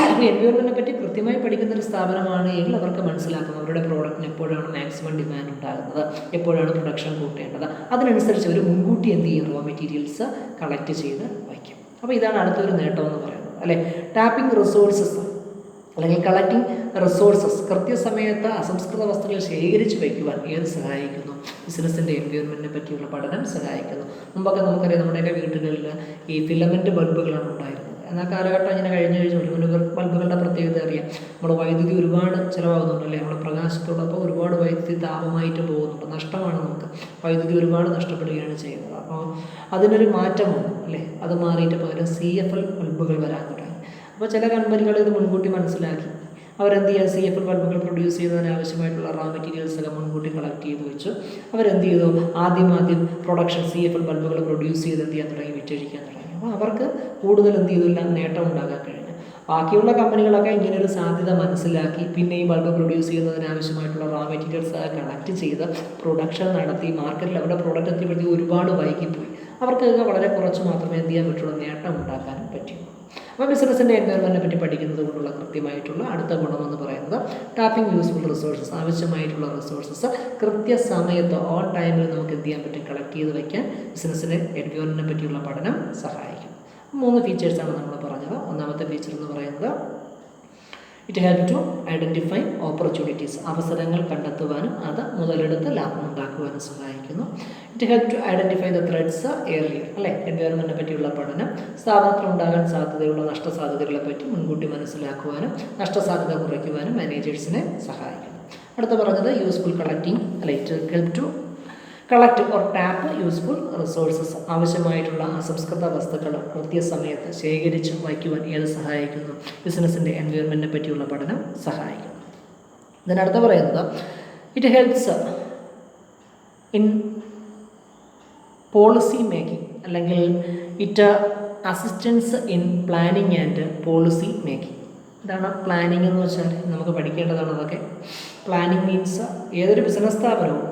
അപ്പോൾ എൻവയോൺമെൻറ്റിനെ പറ്റി കൃത്യമായി പഠിക്കുന്ന ഒരു സ്ഥാപനമാണ് എങ്കിൽ അവർക്ക് മനസ്സിലാക്കും അവരുടെ പ്രോഡക്റ്റിന് എപ്പോഴാണ് മാക്സിമം ഡിമാൻഡ് ഉണ്ടാകുന്നത്, എപ്പോഴാണ് പ്രൊഡക്ഷൻ കൂട്ടേണ്ടത്. അതിനനുസരിച്ച് അവർ മുൻകൂട്ടി എന്ത് ചെയ്യും, റോ മെറ്റീരിയൽസ് കളക്ട് ചെയ്ത് വയ്ക്കും. അപ്പോൾ ഇതാണ് അടുത്തൊരു നേട്ടം എന്ന് പറയുന്നത്, അല്ലേ? ടാപ്പിംഗ് റിസോഴ്സസ് അല്ലെങ്കിൽ കളക്ടിങ് റിസോഴ്സസ്, കൃത്യസമയത്ത് അസംസ്കൃത വസ്തുക്കൾ ശേഖരിച്ച് വയ്ക്കുവാൻ ഏത് സഹായിക്കുന്നു, ബിസിനസ്സിൻ്റെ എൻവയോൺമെൻറ്റിനെ പറ്റിയുള്ള പഠനം സഹായിക്കുന്നു. മുമ്പൊക്കെ നമുക്കറിയാം, നമ്മുടെയൊക്കെ വീടുകളിൽ ഈ ഫിലമെൻറ്റ് ബൾബുകളാണ് ഉണ്ടായിരുന്നത്. എന്നാൽ കാലഘട്ടം ഇങ്ങനെ കഴിഞ്ഞ് ബൾബുകളുടെ പ്രത്യേകത അറിയാം, നമ്മൾ വൈദ്യുതി ഒരുപാട് ചിലവാകുന്നുണ്ടല്ലേ, നമ്മൾ പ്രകാശത്തോടൊപ്പം ഒരുപാട് വൈദ്യുതി താപമായിട്ട് പോകുന്നുണ്ട്, നഷ്ടമാണ് നമുക്ക്, വൈദ്യുതി ഒരുപാട് നഷ്ടപ്പെടുകയാണ് ചെയ്യുന്നത്. അപ്പോൾ അതിനൊരു മാറ്റം വന്നു, അല്ലേ? അത് മാറിയിട്ട് പകരം CFL ബൾബുകൾ വരാൻ തുടങ്ങി. അപ്പോൾ ചില കമ്പനികൾ ഇത് മുൻകൂട്ടി മനസ്സിലാക്കി അവരെന്ത് ചെയ്യുക, CFL ബൾബുകൾ പ്രൊഡ്യൂസ് ചെയ്യുന്നതിന് ആവശ്യമായിട്ടുള്ള റോ മെറ്റീരിയൽസൊക്കെ മുൻകൂട്ടി കളക്ട് ചെയ്ത് വെച്ചു. അവരെന്ത് ചെയ്തു, ആദ്യം പ്രൊഡക്ഷൻ CFL ബൾബുകൾ പ്രൊഡ്യൂസ് ചെയ്ത് എന്ത് ചെയ്യാൻ തുടങ്ങി, വിറ്റഴിക്കാൻ തുടങ്ങി. അപ്പോൾ അവർക്ക് കൂടുതൽ എന്ത് ചെയ്തില്ല, നേട്ടം ഉണ്ടാകാൻ കഴിഞ്ഞു. ബാക്കിയുള്ള കമ്പനികളൊക്കെ ഇങ്ങനൊരു സാധ്യത മനസ്സിലാക്കി പിന്നെ ഈ ബൾബ് പ്രൊഡ്യൂസ് ചെയ്യുന്നതിന് ആവശ്യമായിട്ടുള്ള റോ മെറ്റീരിയൽസ് കളക്ട് ചെയ്ത് പ്രൊഡക്ഷൻ നടത്തി മാർക്കറ്റിൽ അവരുടെ പ്രോഡക്റ്റ് എത്തിയപ്പോഴത്തേക്ക് ഒരുപാട് വൈകിപ്പോയി. അവർക്കൊക്കെ വളരെ കുറച്ച് മാത്രമേ എന്ത് ചെയ്യാൻ പറ്റുള്ളൂ, നേട്ടം ഉണ്ടാക്കാനും പറ്റുള്ളൂ. അപ്പോൾ ബിസിനസ്സിൻ്റെ എൻവയോൺമെൻറ്റിനെ പറ്റി പഠിക്കുന്നത് കൊണ്ടുള്ള കൃത്യമായിട്ടുള്ള അടുത്ത ഗുണമെന്ന് പറയുന്നത്, ടാപ്പിംഗ് യൂസ്ഫുൾ റിസോഴ്സസ്, ആവശ്യമായിട്ടുള്ള റിസോഴ്സസ് കൃത്യസമയത്ത് ഓൺ ടൈമിൽ നമുക്ക് എന്ത് ചെയ്യാൻ പറ്റും, കളക്ട് ചെയ്ത് വയ്ക്കാൻ ബിസിനസ്സിൻ്റെ എൻവയോൺമെൻറ്റിനെ പറ്റിയുള്ള പഠനം സഹായിക്കും. 3 ഫീച്ചേഴ്സാണ് നമ്മൾ പറഞ്ഞത്. ഒന്നാമത്തെ ഫീച്ചർ എന്ന് പറയുന്നത്, it help to identify opportunities, അവസരങ്ങൾ കണ്ടെത്തുവാനും അത് മുതലെടുത്ത് ലാഭം ഉണ്ടാക്കുവാനും സഹായിക്കുന്നു. It help to identify the threats earlier, അല്ലേ? എൻവയോൺമെൻറ്റിനെ പറ്റിയുള്ള പഠനം സ്ഥാപനത്തിൽ ഉണ്ടാകാൻ സാധ്യതയുള്ള നഷ്ടസാധ്യതകളെ പറ്റി മുൻകൂട്ടി മനസ്സിലാക്കുവാനും നഷ്ടസാധ്യത കുറയ്ക്കുവാനും മാനേജേഴ്സിനെ സഹായിക്കുന്നു. അടുത്ത പറഞ്ഞത് യൂസ്ഫുൾ കളക്ടിങ്, അല്ലെ? It help to collect or tap useful resources, ആവശ്യമായിട്ടുള്ള അസംസ്കൃത വസ്തുക്കൾ കൃത്യസമയത്ത് ശേഖരിച്ച് വയ്ക്കുവാൻ ഏത് സഹായിക്കുന്നു, ബിസിനസ്സിൻ്റെ എൻവയോൺമെൻറ്റിനെ പറ്റിയുള്ള പഠനം സഹായിക്കുന്നു. ഇതിനടുത്ത് പറയുന്നത്, it helps in policy making, അല്ലെങ്കിൽ it assistance in planning and policy making. ഇതാണ് പ്ലാനിങ് എന്ന് വെച്ചാൽ, നമുക്ക് പഠിക്കേണ്ടതാണ് അതൊക്കെ. പ്ലാനിങ് മീൻസ് ഏതൊരു ബിസിനസ് സ്ഥാപനവും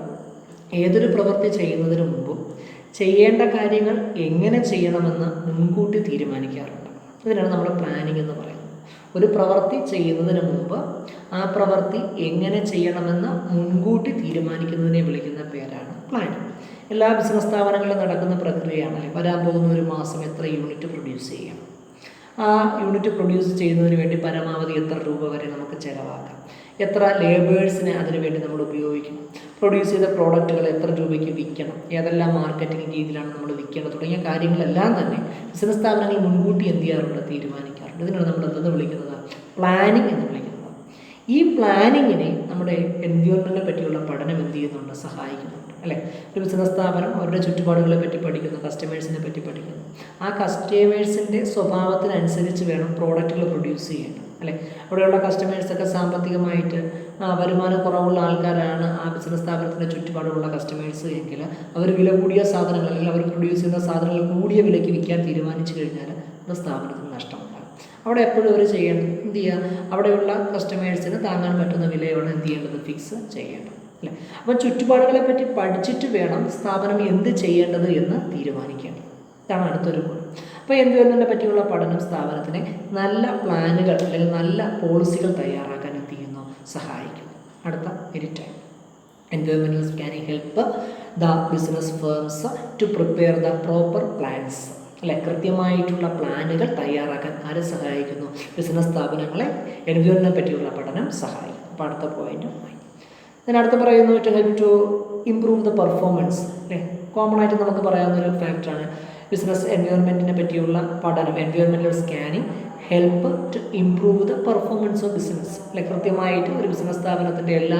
ഏതൊരു പ്രവൃത്തി ചെയ്യുന്നതിന് മുമ്പും ചെയ്യേണ്ട കാര്യങ്ങൾ എങ്ങനെ ചെയ്യണമെന്ന് മുൻകൂട്ടി തീരുമാനിക്കാറുണ്ട്. ഇതിനാണ് നമ്മൾ പ്ലാനിങ് എന്ന് പറയുന്നത്. ഒരു പ്രവൃത്തി ചെയ്യുന്നതിന് മുമ്പ് ആ പ്രവൃത്തി എങ്ങനെ ചെയ്യണമെന്ന് മുൻകൂട്ടി തീരുമാനിക്കുന്നതിനെ വിളിക്കുന്ന പേരാണ് പ്ലാനിങ്. എല്ലാ ബിസിനസ് സ്ഥാപനങ്ങളിലും നടക്കുന്ന പ്രക്രിയയാണ്. വരാൻ പോകുന്ന ഒരു മാസം എത്ര യൂണിറ്റ് പ്രൊഡ്യൂസ് ചെയ്യണം, ആ യൂണിറ്റ് പ്രൊഡ്യൂസ് ചെയ്യുന്നതിന് വേണ്ടി പരമാവധി എത്ര രൂപ വരെ നമുക്ക് ചിലവാക്കാം, എത്ര ലേബേഴ്സിനെ അതിനു വേണ്ടി നമ്മൾ ഉപയോഗിക്കണം, പ്രൊഡ്യൂസ് ചെയ്ത പ്രോഡക്റ്റുകൾ എത്ര രൂപയ്ക്ക് വിൽക്കണം, ഏതെല്ലാം മാർക്കറ്റിംഗ് രീതിയിലാണ് നമ്മൾ വിൽക്കേണ്ടത് തുടങ്ങിയ കാര്യങ്ങളെല്ലാം തന്നെ ബിസിനസ് സ്ഥാപനങ്ങൾ മുൻകൂട്ടി എന്ത് ചെയ്യാറുണ്ട്, തീരുമാനിക്കാറുണ്ട്. ഇതിനാണ് നമ്മൾ എന്തെന്ന് വിളിക്കുന്നത്, പ്ലാനിങ് എന്ന് വിളിക്കുന്നത്. ഈ പ്ലാനിങ്ങിനെ നമ്മുടെ എൻവയോൺമെൻറ്റിനെ പറ്റിയുള്ള പഠനം എന്ത് ചെയ്യുന്നുണ്ട്, സഹായിക്കുന്നുണ്ട് അല്ലേ. ഒരു ബിസിനസ് സ്ഥാപനം അവരുടെ ചുറ്റുപാടുകളെ പറ്റി പഠിക്കുന്നു, കസ്റ്റമേഴ്സിനെ പറ്റി പഠിക്കുന്നു. ആ കസ്റ്റമേഴ്സിൻ്റെ സ്വഭാവത്തിനനുസരിച്ച് വേണം പ്രോഡക്റ്റുകൾ പ്രൊഡ്യൂസ് ചെയ്യേണ്ടത് അല്ലേ. അവിടെയുള്ള കസ്റ്റമേഴ്സൊക്കെ സാമ്പത്തികമായിട്ട് വരുമാനം കുറവുള്ള ആൾക്കാരാണ് ആ ബിസിനസ് സ്ഥാപനത്തിൻ്റെ ചുറ്റുപാടുള്ള കസ്റ്റമേഴ്സ് എങ്കിൽ അവർ വില കൂടിയ സാധനങ്ങൾ അല്ലെങ്കിൽ അവർ പ്രൊഡ്യൂസ് ചെയ്യുന്ന സാധനങ്ങൾ കൂടിയ വിലയ്ക്ക് വിൽക്കാൻ തീരുമാനിച്ചു കഴിഞ്ഞാൽ അത് സ്ഥാപനത്തിന് നഷ്ടമുണ്ടാകും. അവിടെ എപ്പോഴും അവർ ചെയ്യേണ്ടത് എന്ത് ചെയ്യുക, അവിടെയുള്ള കസ്റ്റമേഴ്സിന് താങ്ങാൻ പറ്റുന്ന വിലയാണ് എന്ത് ചെയ്യേണ്ടത്, ഫിക്സ് ചെയ്യേണ്ടത് അല്ലേ. അപ്പോൾ ചുറ്റുപാടുകളെ പറ്റി പഠിച്ചിട്ട് വേണം സ്ഥാപനം എന്ത് ചെയ്യേണ്ടത് എന്ന് തീരുമാനിക്കേണ്ടത്. ഇതാണ് അടുത്തൊരു ഗുണം. അപ്പോൾ എൻവയോൺമെൻറ്റിനെ പറ്റിയുള്ള പഠനം സ്ഥാപനത്തിനെ നല്ല പ്ലാനുകൾ അല്ലെങ്കിൽ നല്ല പോളിസികൾ തയ്യാറാക്കാൻ എന്ത് ചെയ്യുന്നു, സഹായിക്കുന്നു. അടുത്ത merit, environmental scanning help the business firms to prepare the proper plans അല്ലെ. കൃത്യമായിട്ടുള്ള പ്ലാനുകൾ തയ്യാറാക്കാൻ ആരെ സഹായിക്കുന്നു, ബിസിനസ് സ്ഥാപനങ്ങളെ എൻവയോൺമെൻറ്റിനെ പറ്റിയുള്ള പഠനം സഹായിക്കും. അപ്പോൾ അടുത്ത പോയിന്റ് ഇതിനടുത്ത് പറയുന്നു to help to improve the performance അല്ലേ. കോമൺ ആയിട്ട് നമുക്ക് പറയാവുന്നൊരു ഫാക്ടറാണ് ബിസിനസ് എൻവയോൺമെൻറ്റിനെ പറ്റിയുള്ള പഠനം, environmental scanning help to improve the performance of business അല്ലെ. കൃത്യമായിട്ട് ഒരു ബിസിനസ് സ്ഥാപനത്തിൻ്റെ എല്ലാ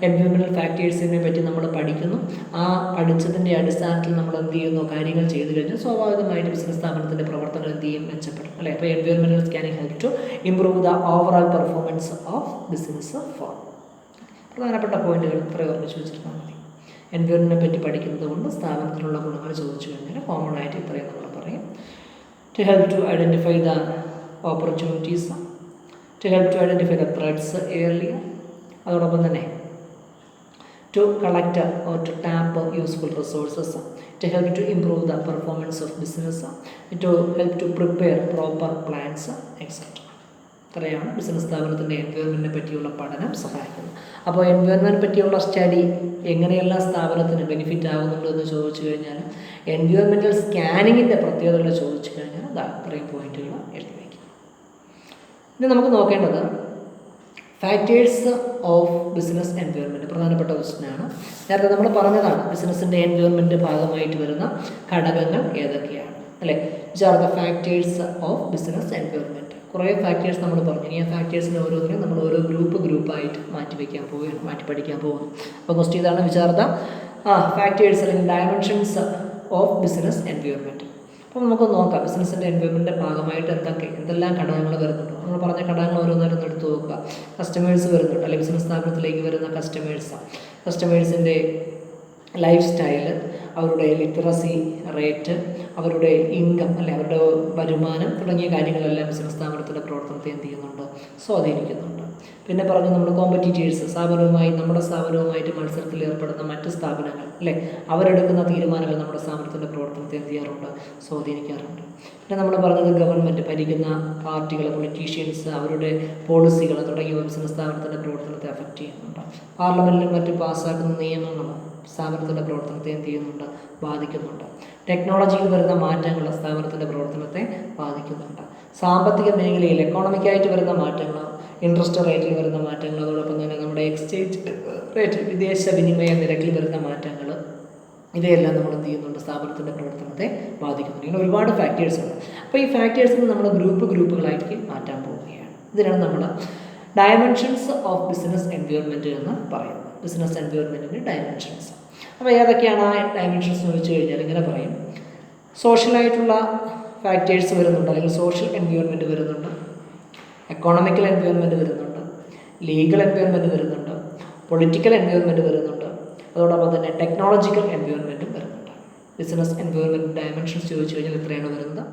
എൻവയോൺമെൻറ്റൽ ഫാക്ടേഴ്സിനെ പറ്റി നമ്മൾ പഠിക്കുന്നു. ആ പഠിച്ചതിൻ്റെ അടിസ്ഥാനത്തിൽ നമ്മൾ എന്ത് ചെയ്യുന്നു, കാര്യങ്ങൾ ചെയ്തു കഴിഞ്ഞാൽ സ്വാഭാവികമായിട്ട് ബിസിനസ് സ്ഥാപനത്തിൻ്റെ പ്രവർത്തനം എന്ത് ചെയ്യും, മെച്ചപ്പെടും അല്ലേ. അപ്പോൾ environmental scanning help to improve the overall performance of business firm. പ്രധാനപ്പെട്ട പോയിന്റുകൾ ഇത്രയും ഓർമ്മിച്ച് വെച്ചിരുന്നാൽ മതി. എൻവയോൺമെൻറ്റിനെ പറ്റി പഠിക്കുന്നത് കൊണ്ട് സ്ഥാപനത്തിലുള്ള ഗുണങ്ങൾ ചോദിച്ചു കഴിഞ്ഞാൽ കോമൺ ആയിട്ട് ഇത്രയും നമ്മൾ പറയും. To help to identify the opportunities, to help to identify the threats earlier, അതോടൊപ്പം തന്നെ to collect or to tap useful resources, to help to improve the performance of business, to help to prepare proper plans et cetera. ഇത്രയാണ് business സ്ഥാപനത്തിൻ്റെ എൻവയോൺമെൻറ്റിനെ പറ്റിയുള്ള പഠനം സഹായിക്കുന്നത്. അപ്പോൾ എൻവയോൺമെൻറ്റിനെ പറ്റിയുള്ള സ്റ്റഡി എങ്ങനെയെല്ലാം സ്ഥാപനത്തിന് ബെനിഫിറ്റ് ആകുന്നുണ്ടെന്ന് ചോദിച്ചു കഴിഞ്ഞാൽ, എൻവയോൺമെൻറ്റൽ സ്കാനിങ്ങിൻ്റെ പ്രത്യേകതകൾ ചോദിച്ചു കഴിഞ്ഞാൽ ഇത്രയും പോയിന്റുകൾ എഴുതി വയ്ക്കും. ഇനി നമുക്ക് നോക്കേണ്ടത് ഫാക്ടേഴ്സ് ഓഫ് ബിസിനസ് എൻവയോൺമെൻറ്റ്. പ്രധാനപ്പെട്ട ക്വസ്റ്റ്യനാണ്. നേരത്തെ നമ്മൾ പറഞ്ഞതാണ് ബിസിനസ്സിൻ്റെ എൻവയോൺമെൻറ്റ് ഭാഗമായിട്ട് വരുന്ന ഘടകങ്ങൾ ഏതൊക്കെയാണ് അല്ലേ. Which are the factors of business environment. കുറേ ഫാക്ടേഴ്സ് നമ്മൾ പറഞ്ഞു. ഇനി ആ ഫാക്ടേഴ്സിന് ഓരോന്നിനും നമ്മൾ ഓരോ ഗ്രൂപ്പായിട്ട് മാറ്റി പഠിക്കാൻ പോകുന്നു. അപ്പോൾ ക്വസ്റ്റ്യൻ ഇതാണ്, വിച്ച് ആർ ദ ഫാക്ടേഴ്സ് അല്ലെങ്കിൽ ഡയമെൻഷൻസ് ഓഫ് ബിസിനസ് എൻവയോൺമെൻറ്റ്. അപ്പോൾ നമുക്ക് നോക്കാം ബിസിനസ്സിൻ്റെ എൻവയോൺമെൻറ്റിൻ്റെ ഭാഗമായിട്ട് എന്തെല്ലാം ഘടകങ്ങൾ വരുന്നുണ്ട്. നമ്മൾ പറഞ്ഞ ഘടകങ്ങൾ ഓരോന്നായിരുന്നു എടുത്ത് നോക്കുക. കസ്റ്റമേഴ്സ് വരുന്നുണ്ട് അല്ലെങ്കിൽ ബിസിനസ് സ്ഥാപനത്തിലേക്ക് വരുന്ന കസ്റ്റമേഴ്സിൻ്റെ ലൈഫ് സ്റ്റൈല്, അവരുടെ ലിറ്ററസി റേറ്റ്, അവരുടെ ഇൻകം അല്ലെ, അവരുടെ വരുമാനം തുടങ്ങിയ കാര്യങ്ങളെല്ലാം ബിസിനസ് സ്ഥാപനത്തിൻ്റെ പ്രവർത്തനത്തെ എന്ത് ചെയ്യുന്നുണ്ട്, സ്വാധീനിക്കുന്നുണ്ട്. പിന്നെ പറഞ്ഞു നമ്മൾ കോമ്പറ്റീറ്റേഴ്സ്, നമ്മുടെ സ്ഥാപനവുമായിട്ട് മത്സരത്തിൽ ഏർപ്പെടുന്ന മറ്റ് സ്ഥാപനങ്ങൾ അല്ലേ, അവരെടുക്കുന്ന തീരുമാനങ്ങൾ നമ്മുടെ സ്ഥാപനത്തിൻ്റെ പ്രവർത്തനത്തെ എന്ത് ചെയ്യാറുണ്ട്, സ്വാധീനിക്കാറുണ്ട്. പിന്നെ നമ്മൾ പറഞ്ഞത് ഗവൺമെൻറ്, ഭരിക്കുന്ന പാർട്ടികൾ, പൊളിറ്റീഷ്യൻസ്, അവരുടെ പോളിസികൾ തുടങ്ങിയവ ബിസിനസ് സ്ഥാപനത്തിൻ്റെ പ്രവർത്തനത്തെ അഫക്റ്റ് ചെയ്യുന്നുണ്ട്. പാർലമെൻറ്റിലും മറ്റും പാസ്സാക്കുന്ന നിയമങ്ങൾ സ്ഥാപനത്തിൻ്റെ പ്രവർത്തനത്തെ എന്ത് ചെയ്യുന്നുണ്ട്, ബാധിക്കുന്നുണ്ട്. ടെക്നോളജിയിൽ വരുന്ന മാറ്റങ്ങൾ സ്ഥാപനത്തിൻ്റെ പ്രവർത്തനത്തെ ബാധിക്കുന്നുണ്ട്. സാമ്പത്തിക മേഖലയിൽ എക്കോണമിക്കായിട്ട് വരുന്ന മാറ്റങ്ങൾ, ഇൻട്രസ്റ്റ് റേറ്റിൽ വരുന്ന മാറ്റങ്ങൾ, അതോടൊപ്പം തന്നെ നമ്മുടെ എക്സ്ചേഞ്ച് റേറ്റ്, വിദേശ വിനിമയ നിരക്കിൽ വരുന്ന മാറ്റങ്ങൾ, ഇവയെല്ലാം നമ്മൾ എന്ത് ചെയ്യുന്നുണ്ട്, സ്ഥാപനത്തിൻ്റെ പ്രവർത്തനത്തെ ബാധിക്കുന്നുണ്ട്. ഇങ്ങനെ ഒരുപാട് ഫാക്ടേഴ്സ് ഉണ്ട്. അപ്പോൾ ഈ ഫാക്ടേഴ്സിന് നമ്മൾ ഗ്രൂപ്പുകളായിട്ട് മാറ്റാൻ പോവുകയാണ്. ഇതിനാണ് നമ്മൾ ഡയമെൻഷൻസ് ഓഫ് ബിസിനസ് എൻവയോൺമെൻറ്റ് എന്ന് പറയുന്നത്. ബിസിനസ് എൻവയോൺമെൻറ്റിൻ്റെ ഡയമെൻഷൻസ്. അപ്പോൾ ഏതൊക്കെയാണ് ആ ഡയമെൻഷൻസ് എന്ന് വെച്ച് കഴിഞ്ഞാൽ ഇങ്ങനെ പറയും. സോഷ്യലായിട്ടുള്ള ഫാക്ടേഴ്സ് വരുന്നുണ്ട്, അല്ലെങ്കിൽ സോഷ്യൽ എൻവയോൺമെൻറ്റ് വരുന്നുണ്ട്, എക്കോണമിക്കൽ എൻവയോൺമെൻറ്റ് വരുന്നുണ്ട്, ലീഗൽ എൻവയോൺമെൻറ്റ് വരുന്നുണ്ട്, പൊളിറ്റിക്കൽ എൻവയോൺമെൻറ്റ് വരുന്നുണ്ട്, അതോടൊപ്പം തന്നെ ടെക്നോളജിക്കൽ എൻവയോൺമെൻറ്റും വരുന്നുണ്ട്. ബിസിനസ് എൻവയോൺമെൻറ്റ് ഡയമെൻഷൻസ് ചോദിച്ചു കഴിഞ്ഞാൽ ഇത്രയാണ് വരുന്നത്.